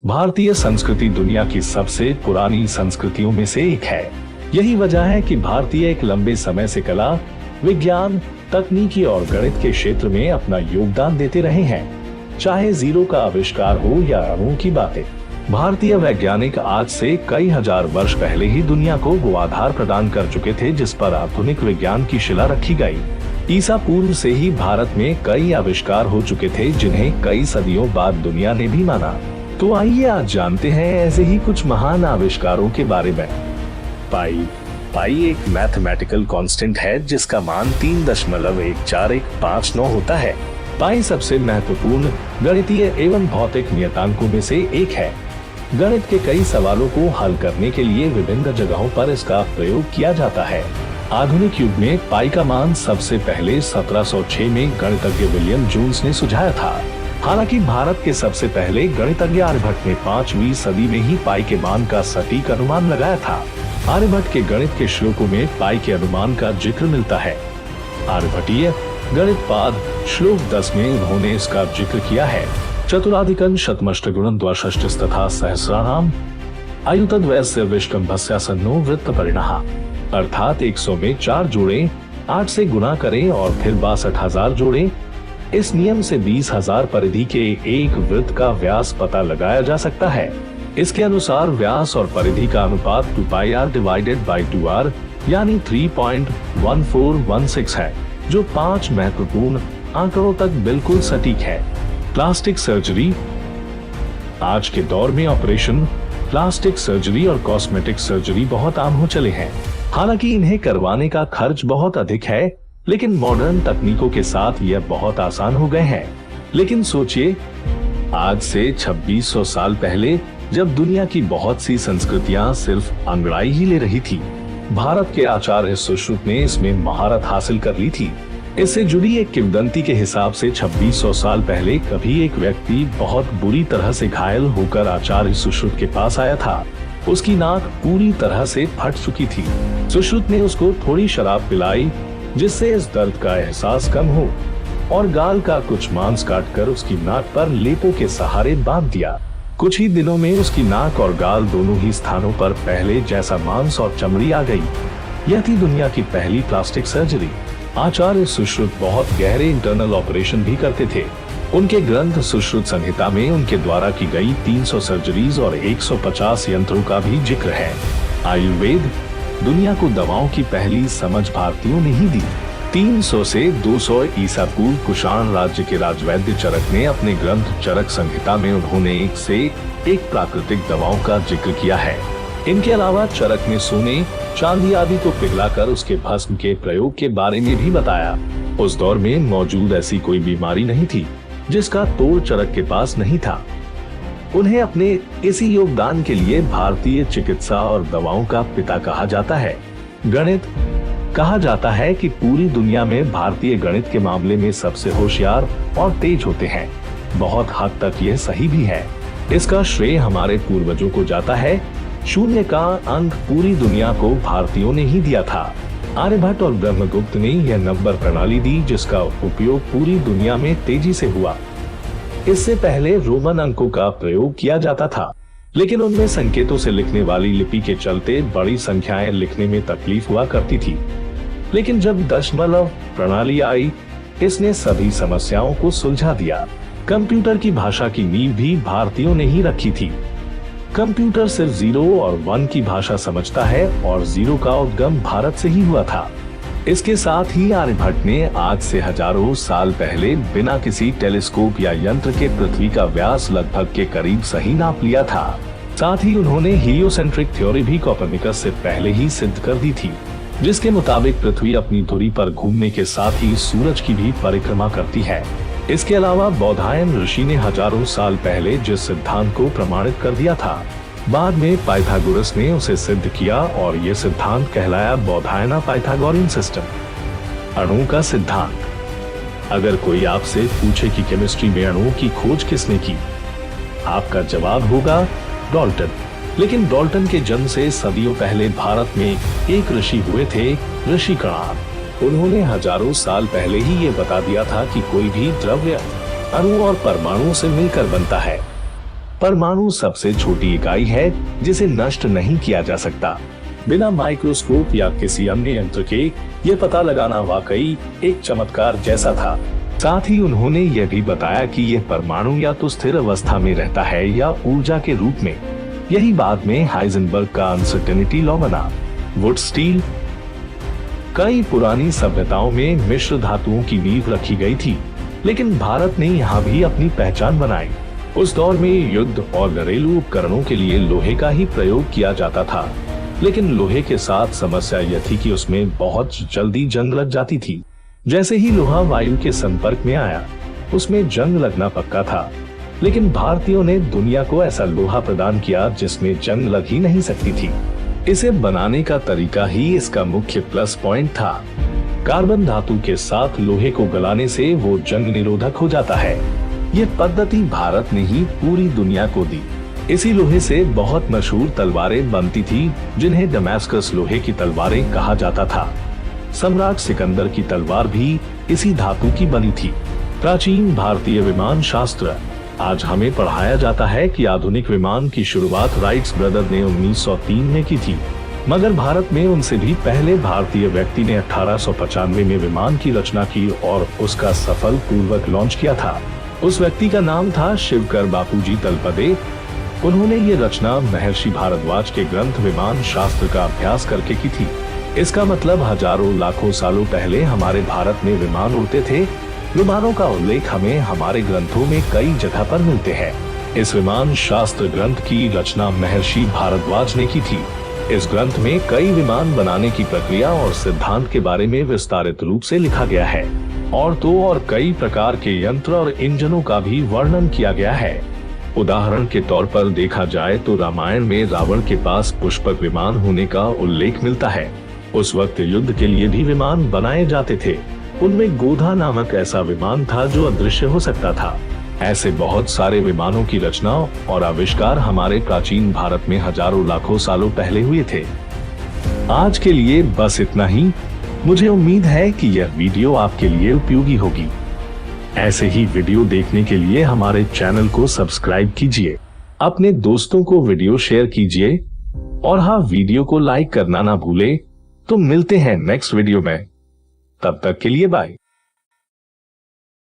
भारतीय संस्कृति दुनिया की सबसे पुरानी संस्कृतियों में से एक है। यही वजह है कि भारतीय एक लंबे समय से कला, विज्ञान, तकनीकी और गणित के क्षेत्र में अपना योगदान देते रहे हैं। चाहे जीरो का आविष्कार हो या अणु की बातें, भारतीय वैज्ञानिक आज से कई हजार वर्ष पहले ही दुनिया को वो आधार प्रदान कर चुके थे जिस पर आधुनिक विज्ञान की शिला रखी गई। ईसा पूर्व से ही भारत में कई आविष्कार हो चुके थे जिन्हें कई सदियों बाद दुनिया ने भी माना। तो आइए आज जानते हैं ऐसे ही कुछ महान आविष्कारों के बारे में। पाई एक मैथमेटिकल कांस्टेंट है जिसका मान 3.1415 होता है। पाई सबसे महत्वपूर्ण गणितीय एवं भौतिक नियतांकों में से एक है। गणित के कई सवालों को हल करने के लिए विभिन्न जगहों पर इसका प्रयोग किया जाता है। आधुनिक युग में पाई का मान सबसे पहले 1706 में गणितज्ञ विलियम जोन्स ने सुझाया था। हालांकि भारत के सबसे पहले गणितज्ञ आर्यभट्ट ने 5वीं सदी में ही पाई के मान का सटीक अनुमान लगाया था। आर्यभट्ट के गणित के श्लोकों में पाई के अनुमान का जिक्र मिलता है। आर्यभट्टीय गणित पाद श्लोक 10 में उन्होंने इसका जिक्र किया है। चतुराधिकं शतमष्टगुणं द्वाषष्टिस् तथा सहस्राणाम आयुतद्वयस्य विष्कम्भस्यासन्नो वृत्तपरिणः, अर्थात 100 में 4 जोड़ें, 8 से गुणा करें और फिर 62,000 जोड़ें। इस नियम से 20,000 परिधि के एक वृत्त का व्यास पता लगाया जा सकता है। इसके अनुसार व्यास और परिधि का अनुपात 2πr डिवाइडेड बाई 2r यानी 3.1416 है, जो 5 महत्वपूर्ण आंकड़ों तक बिल्कुल सटीक है। Plastic surgery. आज के दौर में ऑपरेशन, प्लास्टिक सर्जरी और कॉस्मेटिक सर्जरी बहुत आम हो चले हैं। हालांकि इन्हें करवाने का खर्च बहुत अधिक है, लेकिन मॉडर्न तकनीकों के साथ यह बहुत आसान हो गए हैं। लेकिन सोचिए, आज से 2600 साल पहले जब दुनिया की बहुत सी संस्कृतियां सिर्फ अंगड़ाई ही ले रही थी, भारत के आचार्य सुश्रुत ने इसमें महारत हासिल कर ली थी। इससे जुड़ी एक किंवदंती के हिसाब से 2600 साल पहले कभी एक व्यक्ति बहुत बुरी तरह से घायल होकर आचार्य सुश्रुत के पास आया था। उसकी नाक पूरी तरह से फट चुकी थी। सुश्रुत ने उसको थोड़ी शराब पिलाई जिससे इस दर्द का एहसास कम हो, और गाल का कुछ मांस काटकर उसकी नाक पर लेपों के सहारे बांध दिया। कुछ ही दिनों में उसकी नाक और गाल दोनों ही स्थानों पर पहले जैसा मांस और चमड़ी आ गई। यह थी दुनिया की पहली प्लास्टिक सर्जरी। आचार्य सुश्रुत बहुत गहरे इंटरनल ऑपरेशन भी करते थे। उनके ग्रंथ सुश्रुत संहिता में उनके द्वारा की गई 300 सर्जरीज और 150 यंत्रों का भी जिक्र है। आयुर्वेद। दुनिया को दवाओं की पहली समझ भारतीयों ने ही दी। 300 से 200 ईसा पूर्व कुषाण राज्य के राजवैद्य चरक ने अपने ग्रंथ चरक संहिता में उन्होंने एक से एक प्राकृतिक दवाओं का जिक्र किया है। इनके अलावा चरक ने सोने, चांदी आदि को पिघलाकर उसके भस्म के प्रयोग के बारे में भी बताया। उस दौर में मौजूद ऐसी कोई बीमारी नहीं थी जिसका तोड़ चरक के पास नहीं था। उन्हें अपने इसी योगदान के लिए भारतीय चिकित्सा और दवाओं का पिता कहा जाता है। गणित। कहा जाता है कि पूरी दुनिया में भारतीय गणित के मामले में सबसे होशियार और तेज होते हैं। बहुत हद तक यह सही भी है। इसका श्रेय हमारे पूर्वजों को जाता है। शून्य का अंक पूरी दुनिया को भारतीयों ने ही दिया था। आर्यभट्ट और ब्रह्मगुप्त ने यह नंबर प्रणाली दी जिसका उपयोग पूरी दुनिया में तेजी से हुआ। इससे पहले रोमन अंकों का प्रयोग किया जाता था, लेकिन उनमें संकेतों से लिखने वाली लिपि के चलते बड़ी संख्याएं लिखने में तकलीफ हुआ करती थी। लेकिन जब दशमलव प्रणाली आई, इसने सभी समस्याओं को सुलझा दिया। कंप्यूटर की भाषा की नींव भी भारतीयों ने ही रखी थी। कंप्यूटर सिर्फ 0 और 1 की भाषा समझता है और 0 का उद्गम भारत से ही हुआ था। इसके साथ ही आर्यभट्ट ने आज से हजारों साल पहले बिना किसी टेलीस्कोप या यंत्र के पृथ्वी का व्यास लगभग के करीब सही नाप लिया था। साथ ही उन्होंने हीलियोसेंट्रिक थ्योरी भी कोपर्निकस से पहले ही सिद्ध कर दी थी, जिसके मुताबिक पृथ्वी अपनी धुरी पर घूमने के साथ ही सूरज की भी परिक्रमा करती है। इसके अलावा बौधायन ऋषि ने हजारों साल पहले जिस सिद्धांत को प्रमाणित कर दिया था, बाद में पाइथागोरस ने उसे सिद्ध किया और ये सिद्धांत कहलाया बौधायना पाइथागोरियन सिस्टम। अणु का सिद्धांत। अगर कोई आपसे पूछे कि केमिस्ट्री में अणुओं की खोज किसने की, आपका जवाब होगा डाल्टन। लेकिन डाल्टन के जन्म से सदियों पहले भारत में एक ऋषि हुए थे, ऋषि कणाद। उन्होंने हजारों साल पहले ही ये बता दिया था कि कोई भी द्रव्य अणु और परमाणु से मिलकर बनता है। परमाणु सबसे छोटी इकाई है जिसे नष्ट नहीं किया जा सकता। बिना माइक्रोस्कोप या किसी अन्य यंत्र के ये पता लगाना वाकई एक चमत्कार जैसा था। साथ ही उन्होंने यह भी बताया कि यह परमाणु या तो स्थिर अवस्था में रहता है या ऊर्जा के रूप में। यही बाद में हाइजेनबर्ग का अनसर्टेनिटी लॉ बना। Would steel. कई पुरानी सभ्यताओं में मिश्र धातुओं की नींव रखी गई थी, लेकिन भारत ने यहाँ भी अपनी पहचान बनाई। उस दौर में युद्ध और घरेलू उपकरणों के लिए लोहे का ही प्रयोग किया जाता था, लेकिन लोहे के साथ समस्या यह थी कि उसमें बहुत जल्दी जंग लग जाती थी। जैसे ही लोहा वायु के संपर्क में आया, उसमें जंग लगना पक्का था। लेकिन भारतीयों ने दुनिया को ऐसा लोहा प्रदान किया जिसमें जंग लग ही नहीं सकती थी। इसे बनाने का तरीका ही इसका मुख्य प्लस पॉइंट था। कार्बन धातु के साथ लोहे को गलाने से वो जंग निरोधक हो जाता है। ये पद्धति भारत ने ही पूरी दुनिया को दी। इसी लोहे से बहुत मशहूर तलवारें बनती थी, जिन्हें दमास्कस लोहे की तलवारें कहा जाता था। सम्राट सिकंदर की तलवार भी इसी धातु की बनी थी। प्राचीन भारतीय विमान शास्त्र। आज हमें पढ़ाया जाता है कि आधुनिक विमान की शुरुआत राइट्स ब्रदर ने 1903 में की थी, मगर भारत में उनसे भी पहले भारतीय व्यक्ति ने 1895 में विमान की रचना की और उसका सफल पूर्वक लॉन्च किया था। उस व्यक्ति का नाम था शिवकर बापूजी तलपदे। उन्होंने ये रचना महर्षि भारद्वाज के ग्रंथ विमान शास्त्र का अभ्यास करके की थी। इसका मतलब हजारों लाखों सालों पहले हमारे भारत में विमान उड़ते थे। विमानों का उल्लेख हमें हमारे ग्रंथों में कई जगह पर मिलते हैं। इस विमान शास्त्र ग्रंथ की रचना महर्षि भारद्वाज ने की थी। इस ग्रंथ में कई विमान बनाने की प्रक्रिया और सिद्धांत के बारे में विस्तारित रूप से लिखा गया है। और तो और कई प्रकार के यंत्र और इंजनों का भी वर्णन किया गया है। उदाहरण के तौर पर देखा जाए तो रामायण में रावण के पास पुष्पक विमान होने का उल्लेख मिलता है। उस वक्त युद्ध के लिए भी विमान बनाए जाते थे। उनमें गोधा नामक ऐसा विमान था जो अदृश्य हो सकता था। ऐसे बहुत सारे विमानों की रचना और आविष्कार हमारे प्राचीन भारत में हजारों लाखों सालों पहले हुए थे। आज के लिए बस इतना ही। मुझे उम्मीद है कि यह वीडियो आपके लिए उपयोगी होगी। ऐसे ही वीडियो देखने के लिए हमारे चैनल को सब्सक्राइब कीजिए, अपने दोस्तों को वीडियो शेयर कीजिए और हाँ, वीडियो को लाइक करना ना भूले। तो मिलते हैं नेक्स्ट वीडियो में। तब तक के लिए बाय।